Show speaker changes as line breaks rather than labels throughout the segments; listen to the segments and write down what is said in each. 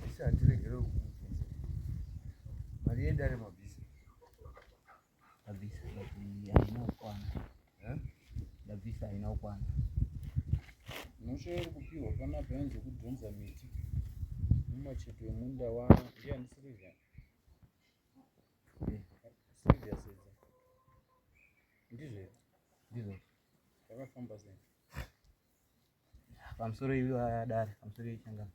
Isatiregere kubvunza mari yedare mabhisi
haina ukwana ndabvisa haina ukwana
unoshoera kupiwa panapa yanze kudhonza miti mumacheto emunda wa ndiani Silvia sedza ndizvo takafamba sei
pamusoro iwadare pamusoro ichanga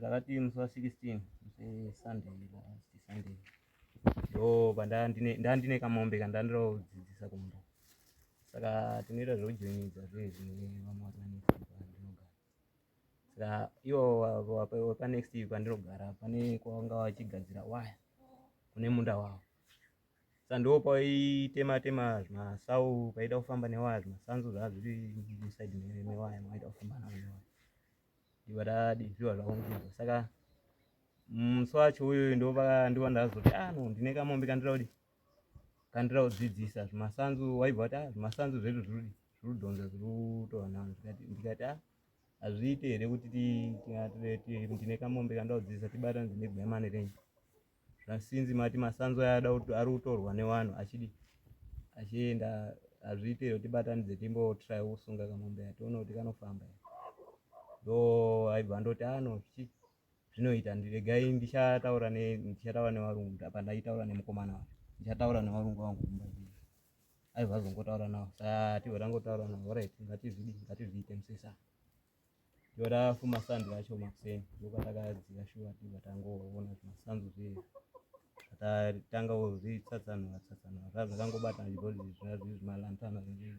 takati musi wa 16 musi Sunday ndo ndandine kamombe kandandirodzidzisa kumunda saka tinoita zvokujoinidza zvine vamwe ndinogara saka iwo wapanext week kwandinogara pane kwavanga vachigadzira waya kune munda wavo saka ndo paitema zvimasau paida kufamba newaya zvimasanzu zvava zviri musaidi mewaya maida kufamba nawo newaya ndiva tadi zviva zvaungidzwa saka musi wacho uyu ndovandazoti no ndine kamombe kandira kudzidzisa zvimasanzu waibva kuti zvimasanzu zvedu zviri kudhonza zviri kutorwa nawo ndikati hazviite here kuti ndine kamombe kandira kudzidzisa tibatanidze neBhemani Range zvasinzi mati masanzu ari kutorwa nevanhu achienda hazviite here kuti tibatanidze timbotry kusunga kamombe tione kuti kanofamba ndo aibva ndoti zvinoita ndiregai ndichataura nevarungu apa ndaitaura nemukomana wacho ndichataura nevarungu vangu aibva azongotaura navo saka tibva tangotaura navo right ngativhiite musesa ndiva tafuma sandi racho makuseni ndopatakadzika shuwa tibva tangoona zvimasanzu zvee zvatatanga kuzvitsatsanura zvazvakangobata zvibhodhi zvimalantana zvee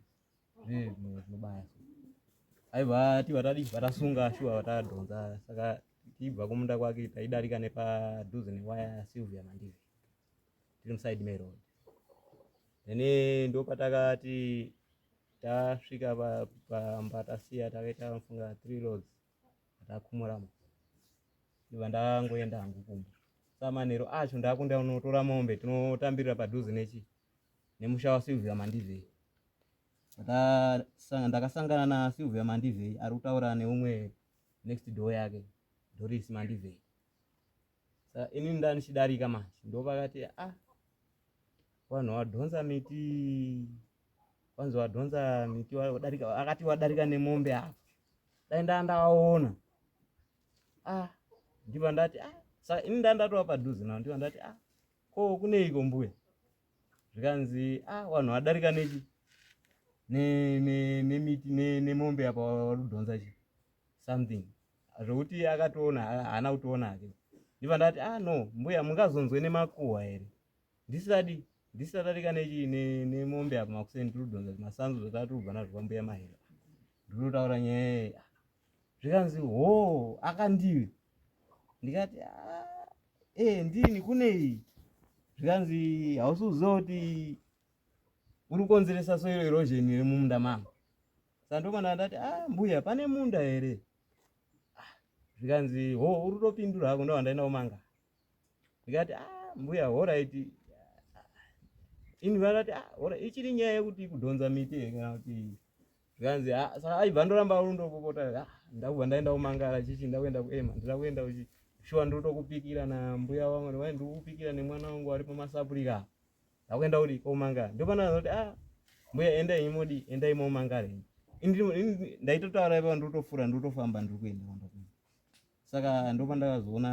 zvinobaya aibva tibva tasunga shuwa vatadhonza saka tibva kumunda kwake taidarika nepadhuze newaya Silvia Mandivi tiri musaidi meroad then ndopatakati tasvika pambatasiya takaita mufunga 3 roads takumuramo ndibva ndangoenda hangu kumba samanero acho ndakunda unotora mombe tinotambirira padhuze nemusha wa Silvia Mandivi ndakasangana na Silvia Mandivi ari kutaura neumwe next door yake Doris Mandivi saka ini ndanichidarika manje ndopakati vanhu wadhonza miti vanzi wadhonza miti akati wadarika nemombe apa dai ndandaona ndibva ndati saka ini ndandatova padhuze nawo ndibva ndati ko kuneiko mbuya zvikanzi vanhu wadarika nemiti nemombe apa warikudhonza something zvokuti akatoona haana kutoona hake ndibva ndati no mbuya mungazonzwe nemakuhwa here ndisatadarika nemombe apa makuseni tiri kudhonza zvimasanzu zvotati kubva nazvo pambuya mahera ndinotaura nyaya zvikanzi akandiwe ndikati ndini kunei zvikanzi hausi kuziva kuti uri kukonzeresa soil erosion iri mumunda mangu saka ndopanda ndati mbuya pane munda here zvikanzi uri kutopindura hako ndo wandaenda kumanga ndikati mbuya alright ini vandati ichiri nyaya yekuti kudhonza miti here kana kuti zvikanzi saka aibva ndoramba rundopopota ndakubva ndaenda kumangara chichi ndakuenda kuema ndira kuenda uchi shuwa ndiri kutokupikira nambuya wangu ndiri kukupikira nemwana wangu ari pamasapurika ndakuenda kuti komangara ndopanda kuti mbuya endai modi endai momangara ndaitotaura ipa ndiri kutofura ndiri kutofamba ndiri kuenda saka ndopandakazoona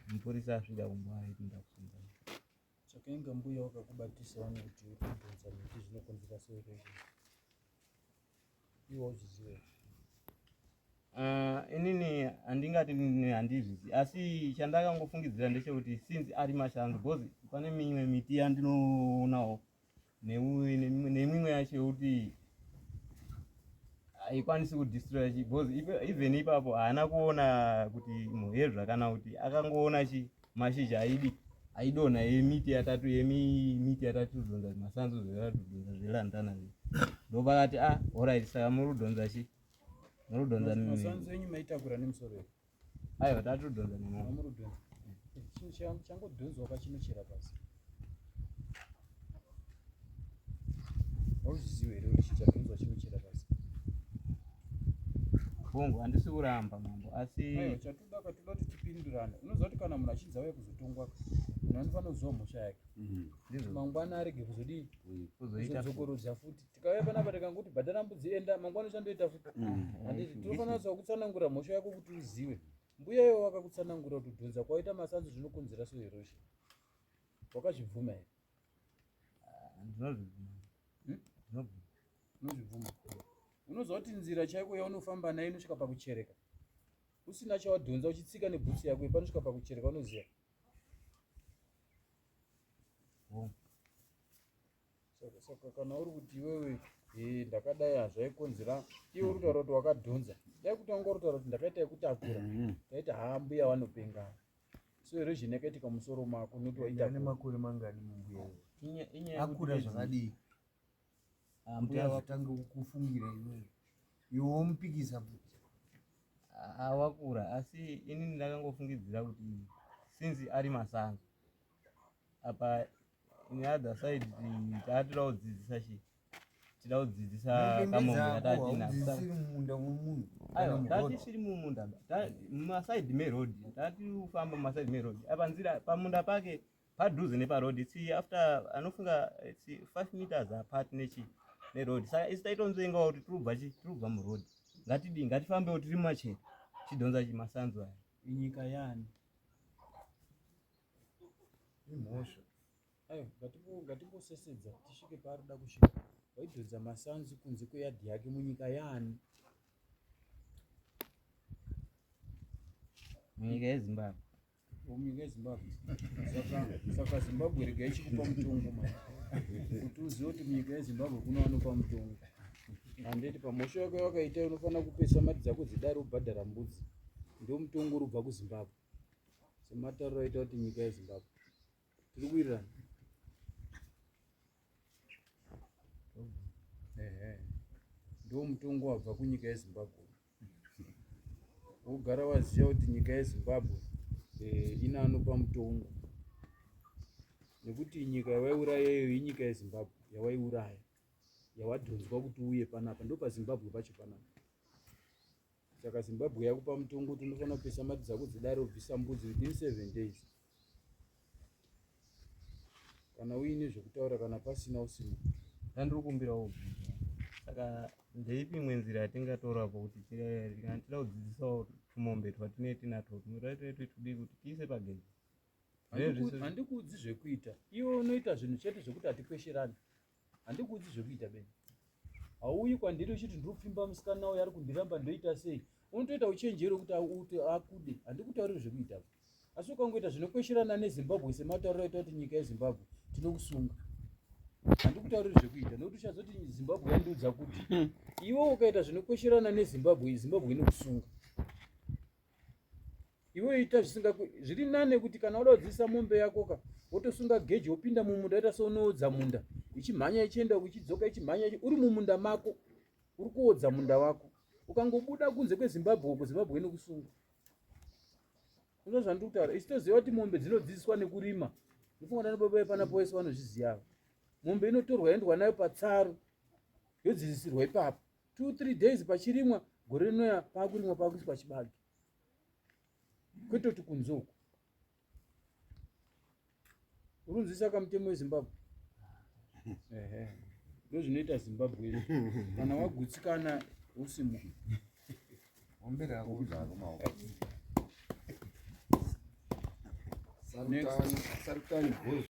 mupurisa asvika kumba aipinda kusunga
saka inga mbuya wakakubatisa kuti uri kudhonza miti zvinokonzera soil iwo uchiziva
inini handingati handizvizi asi chandakangofungidzira ndechekuti since ari mashanzu because pane mimwe miti yandinoonawo nemimwe yacho yekuti haikwanisi kudistroya because even ipapo haana kuona kuti muhezva kana kuti akangoona mashizha aidonha yemiti yatatu kudhonza zvimasanzu zveradhonza zvelantana ndopakati alright saka muri kudhonza murudhonza
masanzu enyu maitakura nemusoro
aiwa tati kudhonza nemurudhonza
changodhonzwa pachinochera pasi auzvizivi here kuti chichadhonzwa chinochera pasi
bongo handisi kuramba mambo asi
chatoda kuti tipindurane. Unoziva kuti kana munhu achinzi auye kuzotongwa munhu anofanira kuziva mhosva yake mangwana arege kuzodii kuzodzokorodza futi. Tikauya panapa tikangoti bhadhara mbudzi enda mangwana uchandoita futi. Handiti tinofanira kuziva kutsanangura mhosva yako kuti uzive. Mbuya iwo wakakutsanangura kuti kudhonza kwaita masanzu zvinokonzera so erosha. Wakazvibvuma here? Unozvibvuma. Unoziva kuti nzira chaiko yaunofamba nayo inosvika pakuchereka. Usina chawadhonza uchitsika nebhutsi yako panosvika pakuchereka unoziva. Saka kana uri kuti iwewe ndakadai hazvaikonzera iwe uri kutaura kuti wakadhonza. Dai kuti wanga uri kutaura kuti ndakaita yekutakura taiti mbuya vanopengana. So erosion yakaitika musoro mako noti waita
makore mangani mumbuya akura zvakadii mbuya atanga kufungira iwe womupikisa futi
wakura asi inini ndakangofungidzira kuti since ari masango apa in other side taatira kudzidzisa tida kudzidzisa kamombe
katatinasiri mumunda momunhu
tatisiri mumunda mumasaidi meroad tati ufamba mumasaidi meroad apa nzira pamunda pake padhuze neparoad after anofunga 5 meters apart neroad saka isi taitonzoengawo kuti tirubva muroad ngatifambewo tiri mumachena tidhonza chimasanzu aya
inyika yani
imhosva.
Ngatimbosesedza tisvike parida kusvika. Waidhonza masanzu kunze kweyadhi yake munyika yani?
munyika yeZimbabwe.
Munyika yeZimbabwe. Saka Zimbabwe rega ichikupa mutongo mani. Kuti uzive kuti munyika yeZimbabwe kuna vanopa mutongo. Handiti pamhosva yako wakaita unofanira kupesa mari dzako dzidare ubhadhara mbudzi. Ndio mutongo uri kubva kuZimbabwe. Sematauriro aita kuti nyika yeZimbabwe. Tiri kuwirirana. Ndio mutongo wabva kunyika yeZimbabwe. Ugara waziva kuti nyika yeZimbabwe ina anopa mutongo. Nekuti nyika yawaiuraya iyo inyika yeZimbabwe yawaiuraya. Yawadhonzwa kuti uye panapa ndo paZimbabwe pacho panapa. Saka Zimbabwe yakupa mutongo kuti unofanira kupesa mari dzako dzidare ubvisa mbudzi within 7 days. Kana uine zvekutaura kana pasina usina.
Ndandiri kumbira ubvisa. Saka ndeipi imwe nzira yatingatorapo kuti tida kudzidzisawo tumombe twatinenge tinatwo tunotati tudii kuti tiise pageji.
Handikuudzi zvekuita. Iwe unoita zvinhu chete zvekuti hatikwesherani. Handikuudzi zvekuita beni. Hauyi kwandiri uchiti ndiri kupfimba musikana uyo ari kundiramba ndoita sei. Unotoita uchenjeri kuti akude. Handikutauriri zvekuita. Asi ukangoita zvinokwesherana neZimbabwe sematauriro aita kuti nyika yeZimbabwe tinokusunga. Handikutauriri zvekuita nekuti uchazoti Zimbabwe yandiudza kuti iwe ukaita zvinokwesherana neZimbabwe Zimbabwe inokusunga. Iwe ita zviri nane kuti kana uda kudzidzisa mombe yako wotosunga geji wopinda mumunda ita seunoodza munda ichimhanya ichienda ichidzoka ichimhanya uri mumunda mako uri kuodza munda wako. Ukangobuda kunze kweZimbabwe uko Zimbabwe inokusunga. Ndizvo zvandiri kutaura. Isi toziva kuti mombe dzinodzidziswa nekurima. Ndifunga kuti baba panapo wese vanozviziva. Mombe inotorwa yoendwa nayo patsaru yodzidzisirwa ipapo 2-3 days pachirimwa gore rinouya pakurimwa pakuiswa chibage. Kwete kuti kunze uko. Urunzisa kamutemo weZimbabwe. Ndo zvinoita Zimbabwe. Kana wagutsikana usimo.
Ombera akuzaro
Sarutani boss.